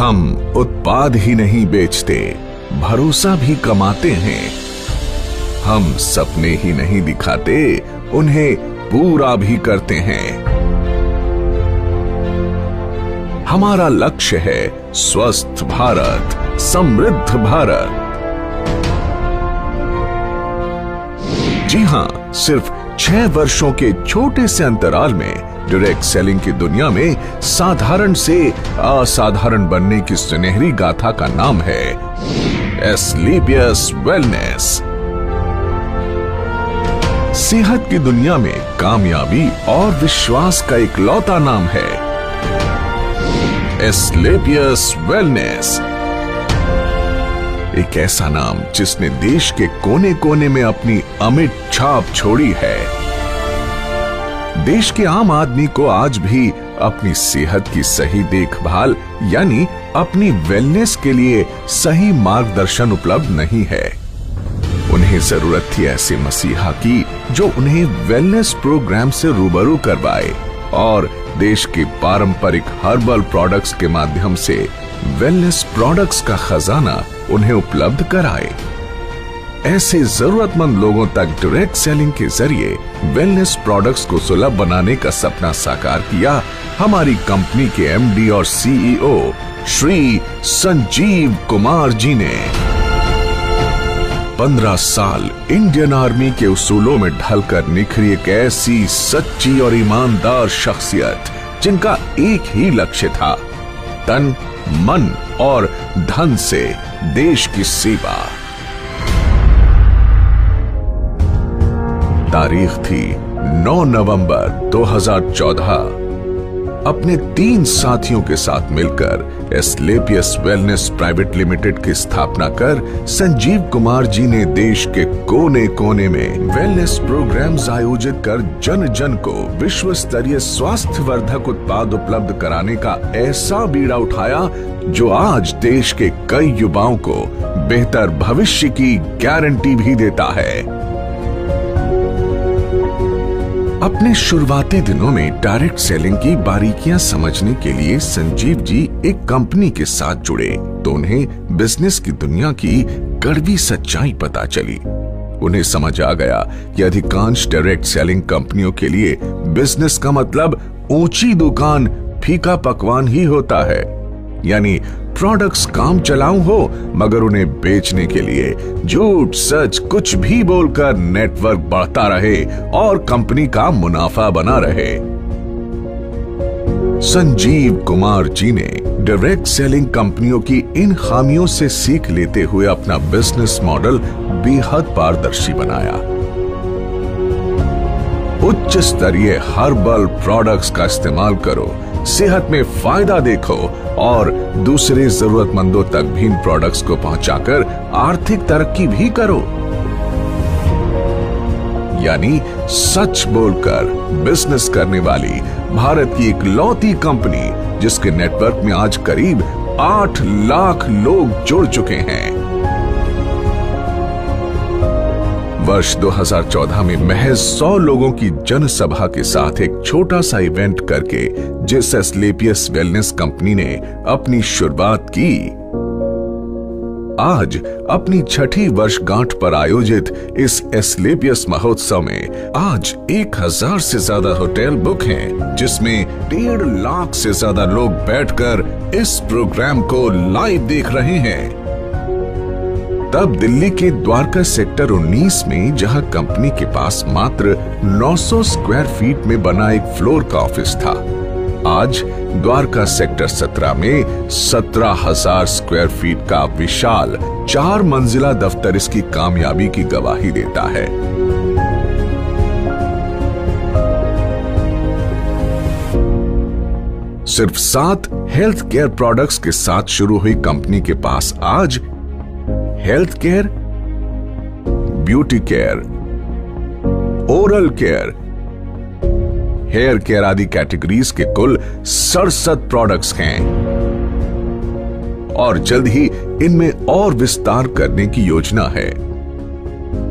हम उत्पाद ही नहीं बेचते, भरोसा भी कमाते हैं। हम सपने ही नहीं दिखाते, उन्हें पूरा भी करते हैं। हमारा लक्ष्य है स्वस्थ भारत, समृद्ध भारत। जी हां, सिर्फ 6 वर्षों के छोटे से अंतराल में डायरेक्ट सेलिंग की दुनिया में साधारण से असाधारण बनने की सुनहरी गाथा का नाम है एस्क्लेपियस वेलनेस। सेहत की दुनिया में कामयाबी और विश्वास का इकलौता नाम है एस्क्लेपियस वेलनेस। एक ऐसा नाम जिसने देश के कोने कोने में अपनी अमिट छाप छोड़ी है। देश के आम आदमी को आज भी अपनी सेहत की सही देखभाल यानी अपनी वेलनेस के लिए सही मार्गदर्शन उपलब्ध नहीं है। उन्हें जरूरत थी ऐसे मसीहा की जो उन्हें वेलनेस प्रोग्राम से रूबरू करवाए और देश के पारंपरिक हर्बल प्रोडक्ट्स के माध्यम से वेलनेस प्रोडक्ट्स का खजाना उन्हें उपलब्ध कराए। ऐसे जरूरतमंद लोगों तक डायरेक्ट सेलिंग के जरिए वेलनेस प्रोडक्ट्स को सुलभ बनाने का सपना साकार किया हमारी कंपनी के एमडी और सीईओ श्री संजीव कुमार जी ने। 15 साल इंडियन आर्मी के उसूलों में ढलकर निखरी एक ऐसी सच्ची और ईमानदार शख्सियत जिनका एक ही लक्ष्य था, तन, मन और धन से देश की सेवा। तारीख थी 9 नवंबर 2014। अपने 3 साथियों के साथ मिलकर एस्क्लेपियस वेलनेस प्राइवेट लिमिटेड की स्थापना कर संजीव कुमार जी ने देश के कोने कोने में वेलनेस प्रोग्राम्स आयोजित कर जन जन को विश्व स्तरीय स्वास्थ्य वर्धक उत्पाद उपलब्ध कराने का ऐसा बीड़ा उठाया जो आज देश के कई युवाओं को बेहतर भविष्य की गारंटी भी देता है। अपने शुरुआती दिनों में डायरेक्ट सेलिंग की बारीकियां समझने के लिए संजीव जी एक कंपनी के साथ जुड़े तो उन्हें बिजनेस की दुनिया की कड़वी सच्चाई पता चली। उन्हें समझ आ गया कि अधिकांश डायरेक्ट सेलिंग कंपनियों के लिए बिजनेस का मतलब ऊंची दुकान, फीका पकवान ही होता है, यानी प्रोडक्ट्स काम चलाऊ हो मगर उन्हें बेचने के लिए झूठ सच कुछ भी बोलकर नेटवर्क बढ़ता रहे और कंपनी का मुनाफा बना रहे। संजीव कुमार जी ने डायरेक्ट सेलिंग कंपनियों की इन खामियों से सीख लेते हुए अपना बिजनेस मॉडल बेहद पारदर्शी बनाया। उच्च स्तरीय हर्बल प्रोडक्ट्स का इस्तेमाल करो, सेहत में फायदा देखो और दूसरे जरूरतमंदों तक भी इन प्रोडक्ट्स को पहुंचाकर आर्थिक तरक्की भी करो। यानी सच बोलकर बिजनेस करने वाली भारत की इकलौती कंपनी जिसके नेटवर्क में आज करीब 8 लाख लोग जुड़ चुके हैं। वर्ष 2014 में महज 100 लोगों की जनसभा के साथ एक छोटा सा इवेंट करके जिस एस्क्लेपियस वेलनेस कंपनी ने अपनी शुरुआत की, आज अपनी 6ठी वर्षगांठ पर आयोजित इस एस्क्लेपियस महोत्सव में आज 1000 से ज्यादा होटल बुक हैं, जिसमें 1.5 लाख से ज्यादा लोग बैठकर इस प्रोग्राम को लाइव देख रहे हैं। तब दिल्ली के द्वारका सेक्टर 19 में जहां कंपनी के पास मात्र 900 स्क्वायर फीट में बना एक फ्लोर का ऑफिस था, आज द्वारका सेक्टर 17 में 17,000 स्क्वायर फीट का विशाल 4 मंजिला दफ्तर इसकी कामयाबी की गवाही देता है। सिर्फ 7 हेल्थ केयर प्रोडक्ट्स के साथ शुरू हुई कंपनी के पास आज health care, beauty care, oral care, hair care आदि कैटेगरीज के कुल 67 प्रोडक्ट्स हैं और जल्द ही इनमें और विस्तार करने की योजना है।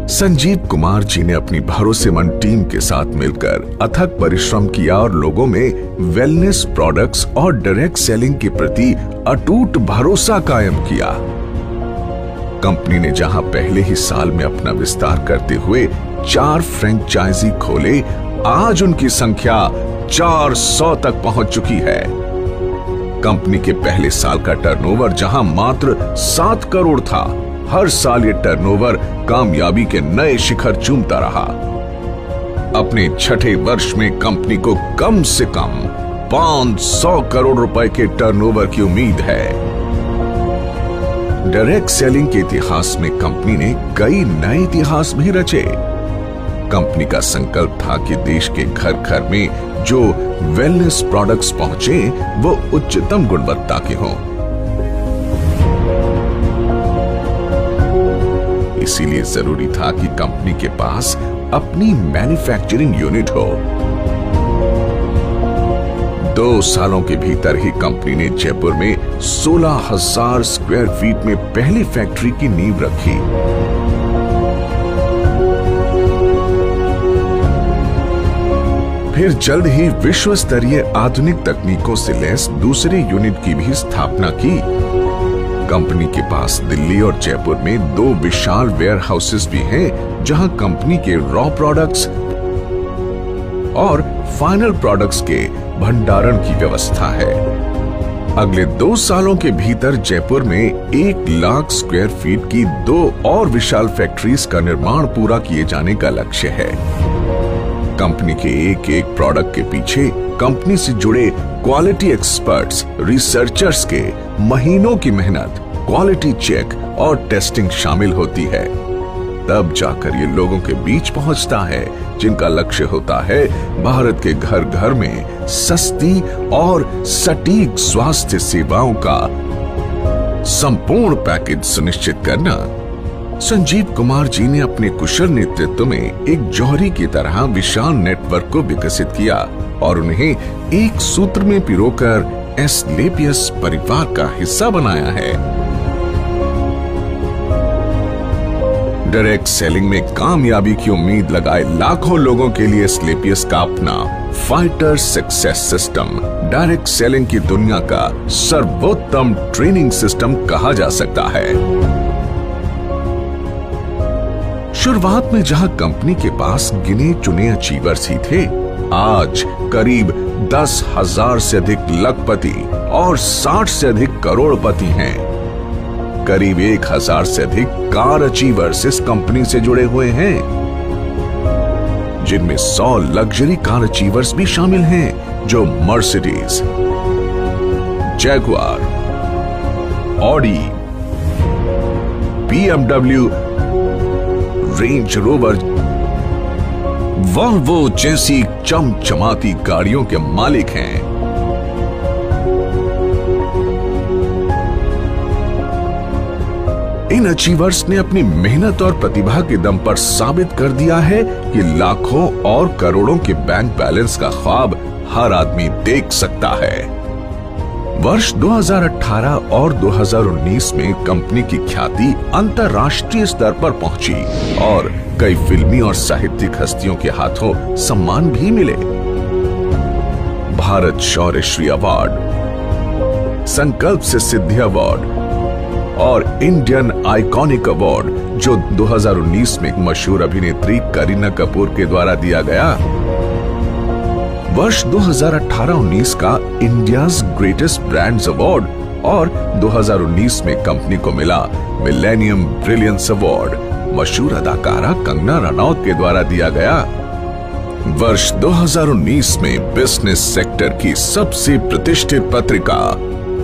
संजीव कुमार जी ने अपनी भरोसेमंद टीम के साथ मिलकर अथक परिश्रम किया और लोगों में वेलनेस प्रोडक्ट्स और डायरेक्ट सेलिंग के प्रति अटूट भरोसा कायम किया। कंपनी ने जहां पहले ही साल में अपना विस्तार करते हुए 4 फ्रेंचाइजी खोले, आज उनकी संख्या 400 तक पहुंच चुकी है। कंपनी के पहले साल का टर्नओवर जहां मात्र 7 करोड़ था, हर साल ये टर्नओवर कामयाबी के नए शिखर चूमता रहा। अपने छठे वर्ष में कंपनी को कम से कम 500 करोड़ रुपए के टर्नओवर की उम्मीद है। डायरेक्ट सेलिंग के इतिहास में कंपनी ने कई नए इतिहास भी रचे। कंपनी का संकल्प था कि देश के घर घर में जो वेलनेस प्रोडक्ट्स पहुंचे वो उच्चतम गुणवत्ता के हों। इसीलिए जरूरी था कि कंपनी के पास अपनी मैन्युफैक्चरिंग यूनिट हो। 2 सालों के भीतर ही कंपनी ने जयपुर में 16,000 स्क्वायर फीट में पहली फैक्ट्री की नींव रखी। फिर जल्द ही विश्व स्तरीय आधुनिक तकनीकों से लैस दूसरी यूनिट की भी स्थापना की। कंपनी के पास दिल्ली और जयपुर में 2 विशाल वेयर हाउसेस भी हैं, जहां कंपनी के रॉ प्रोडक्ट्स और फाइनल प्रोडक्ट्स के भंडारण की व्यवस्था है। अगले 2 सालों के भीतर जयपुर में 1 लाख स्क्वायर फीट की 2 और विशाल फैक्ट्रीज का निर्माण पूरा किए जाने का लक्ष्य है। कंपनी के एक प्रोडक्ट के पीछे कंपनी से जुड़े क्वालिटी एक्सपर्ट्स, रिसर्चर्स के महीनों की मेहनत, क्वालिटी चेक और टेस्टिंग शामिल होती है। तब जाकर ये लोगों के बीच पहुंचता है, जिनका लक्ष्य होता है भारत के घर घर में सस्ती और सटीक स्वास्थ्य सेवाओं का संपूर्ण पैकेज सुनिश्चित करना। संजीव कुमार जी ने अपने कुशल नेतृत्व में एक जौहरी की तरह विशाल नेटवर्क को विकसित किया और उन्हें एक सूत्र में पिरोकर एस्क्लेपियस परिवार का हिस्सा बनाया है। डायरेक्ट सेलिंग में कामयाबी की उम्मीद लगाए लाखों लोगों के लिए एस्क्लेपियस का अपना fighter success system direct selling की दुनिया का सर्वोत्तम ट्रेनिंग सिस्टम कहा जा सकता है। शुरुआत में जहां कंपनी के पास गिने चुने अचीवर्स ही थे, आज करीब 10,000 से अधिक लखपति और 60 से अधिक करोड़पति हैं। करीब 1,000 से अधिक कार अचीवर्स इस कंपनी से जुड़े हुए हैं, जिनमें 100 लग्जरी कार अचीवर्स भी शामिल हैं, जो Mercedes, Jaguar, Audi, BMW, range rover, Volvo जैसी चमचमाती गाड़ियों के मालिक हैं। इन अचीवर्स ने अपनी मेहनत और प्रतिभा के दम पर साबित कर दिया है कि लाखों और करोड़ों के बैंक बैलेंस का ख्वाब हर आदमी देख सकता है। वर्ष 2018 और 2019 में कंपनी की ख्याति अंतर्राष्ट्रीय स्तर पर पहुंची और कई फिल्मी और साहित्यिक हस्तियों के हाथों सम्मान भी मिले। भारत शौर्य श्री अवार्ड, संकल्प से सिद्धि अवार्ड और इंडियन आइकॉनिक अवार्ड, जो 2019 में मशहूर अभिनेत्री करीना कपूर के द्वारा दिया गया। वर्ष 2018-19 का इंडियाज ग्रेटेस्ट ब्रांड्स अवार्ड और 2019 में कंपनी को मिला मिलेनियम ब्रिलियंस अवार्ड मशहूर अदाकारा कंगना रनौत के द्वारा दिया गया। वर्ष 2019 में बिजनेस सेक्टर की सबसे प्रतिष्ठित पत्रिका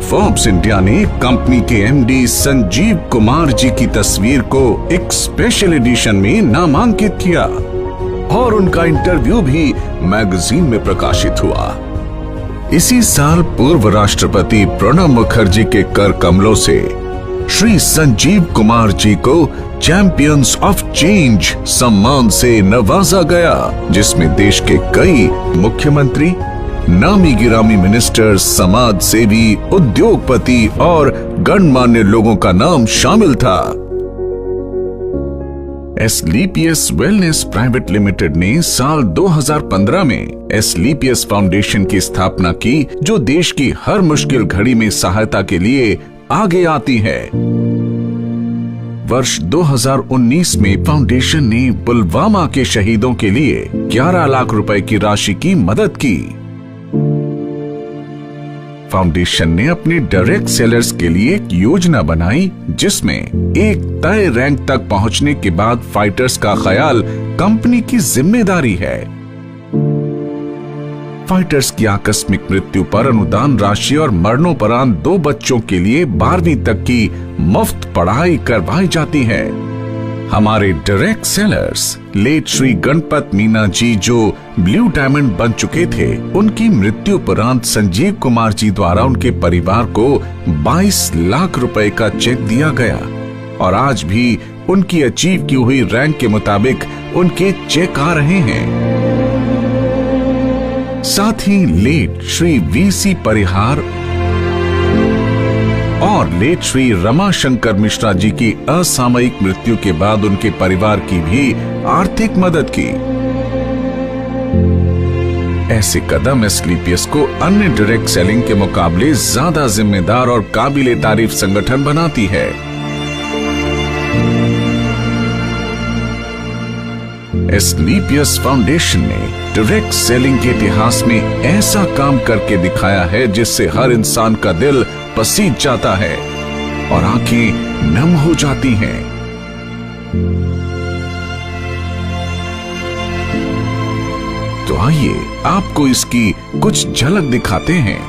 फोर्ब्स इंडिया ने कंपनी के एमडी संजीव कुमार जी की तस्वीर को एक स्पेशल एडिशन में नामांकित किया और उनका इंटरव्यू भी मैगजीन में प्रकाशित हुआ। इसी साल पूर्व राष्ट्रपति प्रणब मुखर्जी के कर कमलों से श्री संजीव कुमार जी को चैंपियंस ऑफ चेंज सम्मान से नवाजा गया, जिसमें देश के कई मुख्यमंत्री, नामी गिरामी मिनिस्टर, समाज सेवी, उद्योगपति और गणमान्य लोगों का नाम शामिल था। एसलीपीएस वेलनेस प्राइवेट लिमिटेड ने साल 2015 में एसलीपीएस फाउंडेशन की स्थापना की, जो देश की हर मुश्किल घड़ी में सहायता के लिए आगे आती है। वर्ष 2019 में फाउंडेशन ने पुलवामा के शहीदों के लिए 11 लाख रुपए की राशि की मदद की। फाउंडेशन ने अपने डायरेक्ट सेलर्स के लिए एक योजना बनाई, जिसमें एक तय रैंक तक पहुंचने के बाद फाइटर्स का ख्याल कंपनी की जिम्मेदारी है। फाइटर्स की आकस्मिक मृत्यु पर अनुदान राशि और मरणोपरांत 2 बच्चों के लिए 12वीं तक की मुफ्त पढ़ाई करवाई जाती है। हमारे direct sellers late Shri Ganpat Meena ji, जो ब्लू डायमंड बन चुके थे, उनकी मृत्यु उपरांत संजीव कुमार जी द्वारा उनके परिवार को 22 लाख रुपए का चेक दिया गया और आज भी उनकी अचीव की हुई रैंक के मुताबिक उनके चेक आ रहे हैं। साथ ही लेट श्री वीसी परिहार और लेट श्री रमाशंकर मिश्रा जी की असामयिक मृत्यु के बाद उनके परिवार की भी आर्थिक मदद की। ऐसे कदम एसलीपीएस को अन्य डायरेक्ट सेलिंग के मुकाबले ज्यादा जिम्मेदार और काबिले तारीफ संगठन बनाती है। एसलीपीएस फाउंडेशन ने डायरेक्ट सेलिंग के इतिहास में ऐसा काम करके दिखाया है, जिससे हर इंसान का दिल पसीज जाता है और आंखें नम हो जाती हैं। तो आइए आपको इसकी कुछ झलक दिखाते हैं।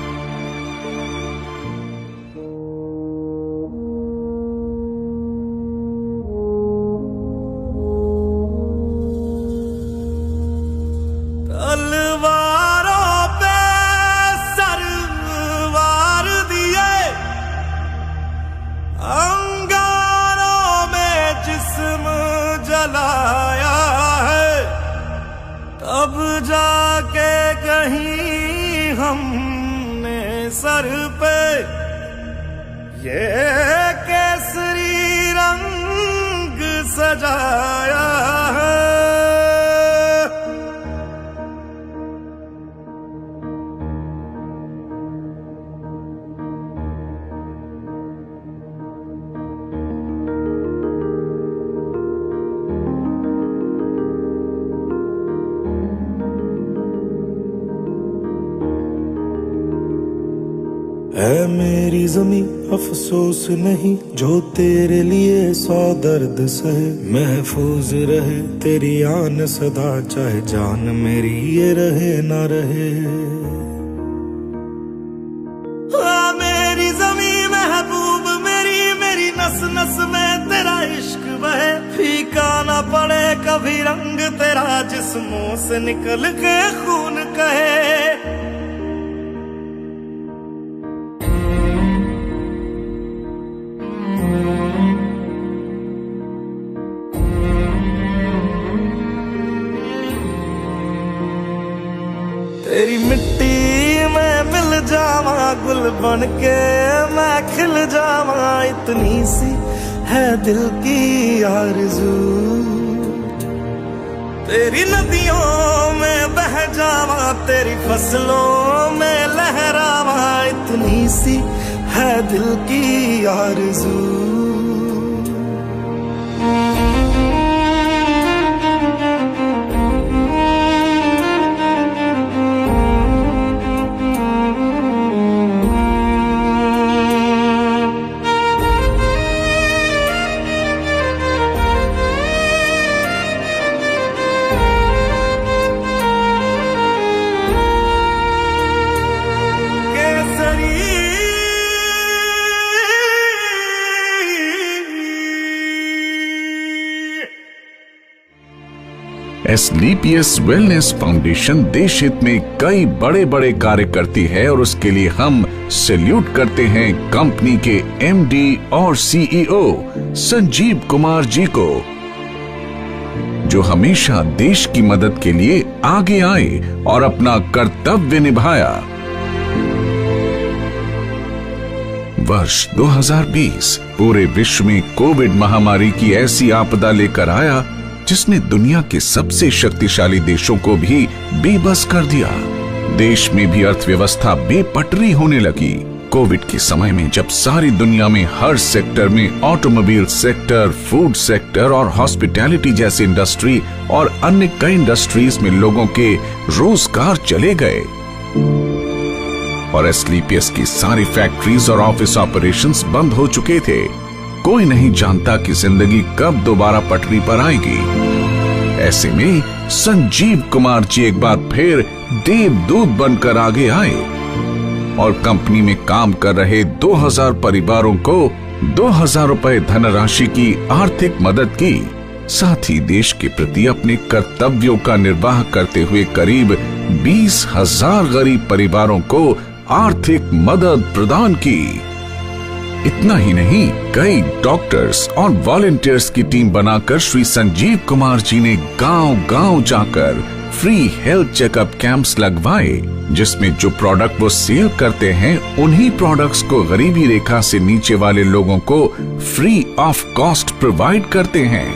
अब जाके कहीं हमने सर पे ये केसरी रंग सजाया है। है मेरी ज़मीं अफसोस नहीं, जो तेरे लिए 100 दर्द सहे। महफूज रहे तेरी आन सदा, चाहे जान मेरी ये रहे ना रहे। मेरी ज़मीं महबूब मेरी, मेरी नस नस में तेरा इश्क बहे। फीका ना पड़े कभी रंग तेरा, जिस्मों से निकल के खून कहे। तेरी मिट्टी में मिल जावा, गुल बन के मैं खिल जावा। इतनी सी है दिल की आरज़ू, तेरी नदियों में बह जावा, तेरी फसलों में लहरावा। इतनी सी है दिल की आरज़ू। एसलीपीएस वेलनेस फाउंडेशन देश हित में कई बड़े बड़े कार्य करती है और उसके लिए हम सैल्यूट करते हैं कंपनी के एमडी और सीईओ संजीव कुमार जी को, जो हमेशा देश की मदद के लिए आगे आए और अपना कर्तव्य निभाया। वर्ष 2020 पूरे विश्व में कोविड महामारी की ऐसी आपदा लेकर आया जिसने दुनिया के सबसे शक्तिशाली देशों को भी बेबस कर दिया। देश में भी अर्थव्यवस्था बेपटरी होने लगी। कोविड के समय में जब सारी दुनिया में हर सेक्टर में, ऑटोमोबाइल सेक्टर, फूड सेक्टर और हॉस्पिटैलिटी जैसी इंडस्ट्री और अन्य कई इंडस्ट्रीज में लोगों के रोजगार चले गए और एस्क्लेपियस की सारी फैक्ट्रीज और ऑफिस ऑपरेशंस बंद हो चुके थे। कोई नहीं जानता कि जिंदगी कब दोबारा पटरी पर आएगी। ऐसे में संजीव कुमार जी एक बार फिर देवदूत बनकर आगे आए और कंपनी में काम कर रहे 2000 परिवारों को 2000 रुपए धनराशि की आर्थिक मदद की। साथ ही देश के प्रति अपने कर्तव्यों का निर्वाह करते हुए करीब 20,000 गरीब परिवारों को आर्थिक मदद प्रदान की। इतना ही नहीं, कई डॉक्टर्स और वॉलंटियर्स की टीम बनाकर श्री संजीव कुमार जी ने गांव-गांव जाकर फ्री हेल्थ चेकअप कैंप्स लगवाए, जिसमें जो प्रोडक्ट वो सेल करते हैं उन्हीं प्रोडक्ट्स को गरीबी रेखा से नीचे वाले लोगों को फ्री ऑफ कॉस्ट प्रोवाइड करते हैं।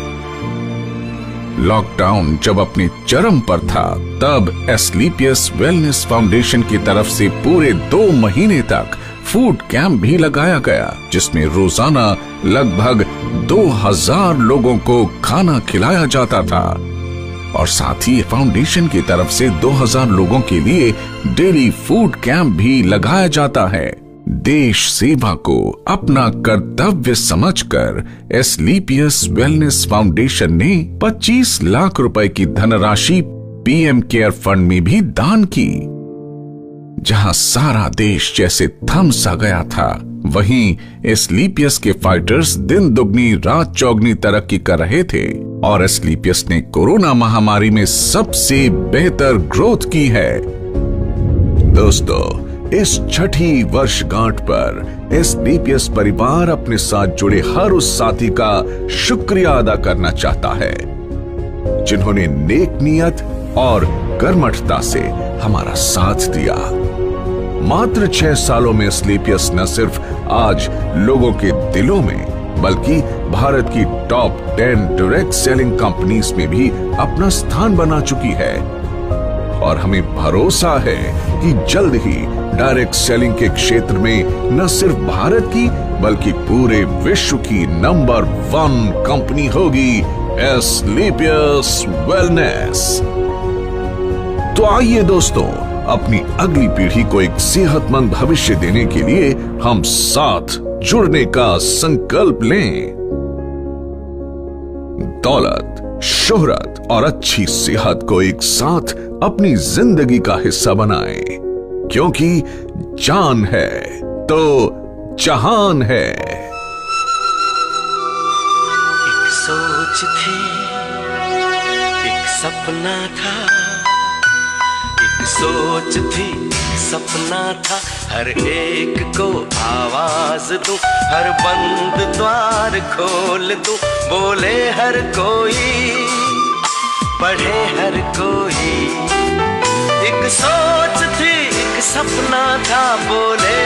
लॉकडाउन जब अपने चरम पर था, तब एस्क्लेपियस वेलनेस फाउंडेशन की तरफ से पूरे 2 महीने तक फूड कैंप भी लगाया गया, जिसमें रोजाना लगभग 2000 लोगों को खाना खिलाया जाता था और साथ ही फाउंडेशन की तरफ से 2000 लोगों के लिए डेली फूड कैंप भी लगाया जाता है। देश सेवा को अपना कर्तव्य समझकर एस्क्लेपियस वेलनेस फाउंडेशन ने 25 लाख रुपए की धनराशि पीएम केयर फंड में भी दान की। जहां सारा देश जैसे थम सा गया था, वहीं एस्क्लेपियस के फाइटर्स दिन दुगनी रात चौगनी तरक्की कर रहे थे और एस्क्लेपियस ने कोरोना महामारी में सबसे बेहतर ग्रोथ की है। दोस्तों, इस छठी वर्षगांठ पर एस्क्लेपियस परिवार अपने साथ जुड़े हर उस साथी का शुक्रिया अदा करना चाहता है जिन्होंने नेक नियत और कर्मठता से हमारा साथ दिया। मात्र 6 सालों में एस्क्लेपियस न सिर्फ आज लोगों के दिलों में, बल्कि भारत की टॉप 10 डायरेक्ट सेलिंग कंपनीज में भी अपना स्थान बना चुकी है और हमें भरोसा है कि जल्द ही डायरेक्ट सेलिंग के क्षेत्र में न सिर्फ भारत की बल्कि पूरे विश्व की नंबर 1 कंपनी होगी एस्क्लेपियस वेलनेस। तो आइए दोस्तों, अपनी अगली पीढ़ी को एक सेहतमंद भविष्य देने के लिए हम साथ जुड़ने का संकल्प लें। दौलत, शोहरत और अच्छी सेहत को एक साथ अपनी जिंदगी का हिस्सा बनाएं, क्योंकि जान है तो जहान है। एक सोच थी, एक सपना था, एक सोच थी, सपना था, हर एक को आवाज दूं, हर बंद द्वार खोल दूं, बोले हर कोई, पढ़े हर कोई। एक सोच थी, एक सपना था, बोले